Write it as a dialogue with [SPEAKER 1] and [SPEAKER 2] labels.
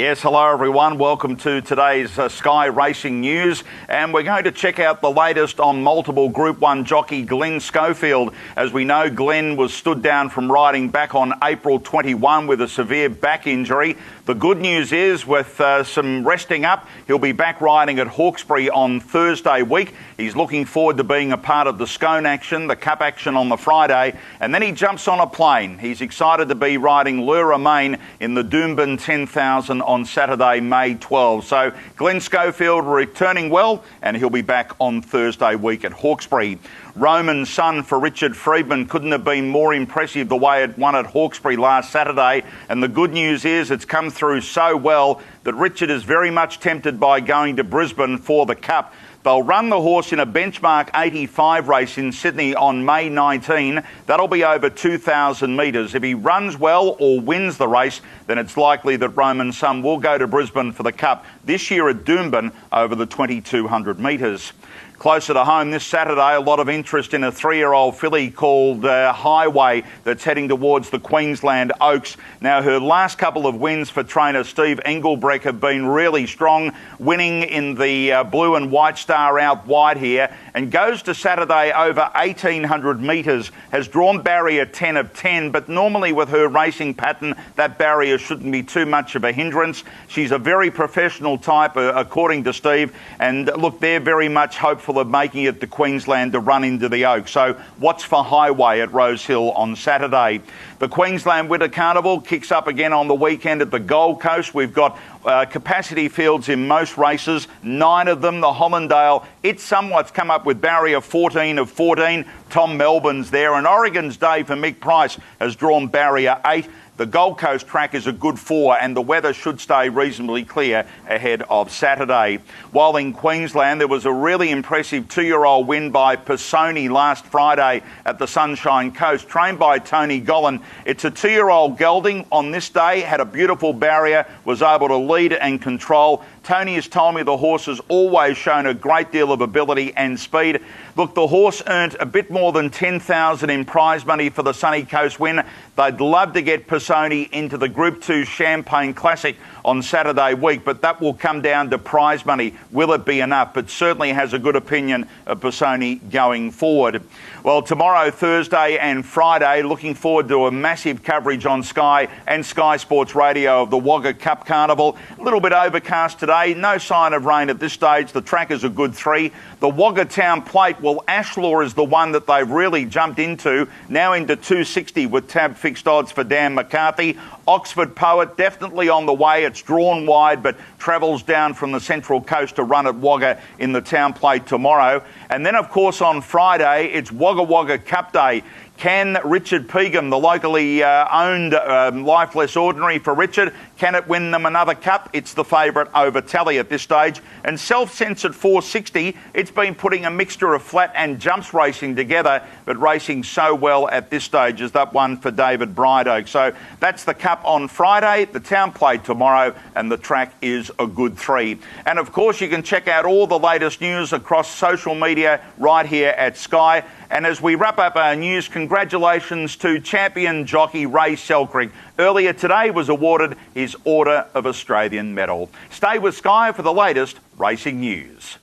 [SPEAKER 1] Yes, hello everyone. Welcome to today's Sky Racing News, and we're going to check out the latest on multiple Group 1 jockey Glyn Schofield. As we know, Glyn was stood down from riding back on April 21 with a severe back injury. The good news is, with some resting up, he'll be back riding at Hawkesbury on Thursday week. He's looking forward to being a part of the Scone action, the Cup action on the Friday, and then he jumps on a plane. He's excited to be riding Le Romain in the Doomben 10,000 on Saturday, May 12. So Glyn Schofield returning well, and he'll be back on Thursday week at Hawkesbury. Roman's son for Richard Freedman couldn't have been more impressive the way it won at Hawkesbury last Saturday, and the good news is it's come through so well that Richard is very much tempted by going to Brisbane for the Cup. They'll run the horse in a benchmark 85 race in Sydney on May 19. That'll be over 2,000 metres. If he runs well or wins the race, then it's likely that Roman's son will go to Brisbane for the Cup this year at Doomben over the 2,200 metres. Closer to home this Saturday, a lot of interest in a 3-year-old filly called Highway that's heading towards the Queensland Oaks. Now, her last couple of wins for trainer Steve Engelbrecht have been really strong, winning in the blue and white star out wide here, and goes to Saturday over 1,800 metres, has drawn barrier 10 of 10, but normally with her racing pattern, that barrier shouldn't be too much of a hindrance. She's a very professional type, according to Steve, and look, they're very much hopeful of making it to Queensland to run into the Oaks. So watch for Highway at Rosehill on Saturday. The Queensland Wagga Carnival kicks up again on the weekend at the Gold Coast. We've got capacity fields in most races, 9 of them. The Hollandale, it's somewhat's come up with barrier 14 of 14. Tom Melbourne's there, and Oregon's Day for Mick Price has drawn barrier 8. The Gold Coast track is a good 4, and the weather should stay reasonably clear ahead of Saturday. While in Queensland, there was a really impressive 2-year-old win by Pisoni last Friday at the Sunshine Coast, trained by Tony Gollan. It's a 2-year-old gelding on this day, had a beautiful barrier, was able to lead and control. Tony has told me the horse has always shown a great deal of ability and speed. Look, the horse earned a bit more than $10,000 in prize money for the Sunny Coast win. They'd love to get Pisoni into the Group 2 Champagne Classic on Saturday week, but that will come down to prize money. Will it be enough? But certainly has a good opinion of Pisoni going forward. Well, tomorrow, Thursday and Friday, looking forward to a massive coverage on Sky and Sky Sports Radio of the Wagga Cup Carnival. A little bit overcast today, no sign of rain at this stage. The track is a good 3. The Wagga Town Plate, well, Ashlaw is the one that they've really jumped into, now into 260 with tab fixed odds for Dan McCarthy. Oxford Poet, definitely on the way. It's drawn wide, but travels down from the Central Coast to run at Wagga in the Town Plate tomorrow. And then, of course, on Friday, it's Wagga Wagga Cup Day. Can Richard Pegham, the locally owned Life Less Ordinary for Richard, can it win them another cup? It's the favourite over Tally at this stage. And Self-Sense at 460, it's been putting a mixture of flat and jumps racing together, but racing so well at this stage as that one for David Brydoak. So that's the Cup on Friday, the Town Plate tomorrow, and the track is a good 3. And of course, you can check out all the latest news across social media right here at Sky. And as we wrap up our news, congratulations to champion jockey Ray Selkirk. Earlier today was awarded his Order of Australian Medal. Stay with Sky for the latest racing news.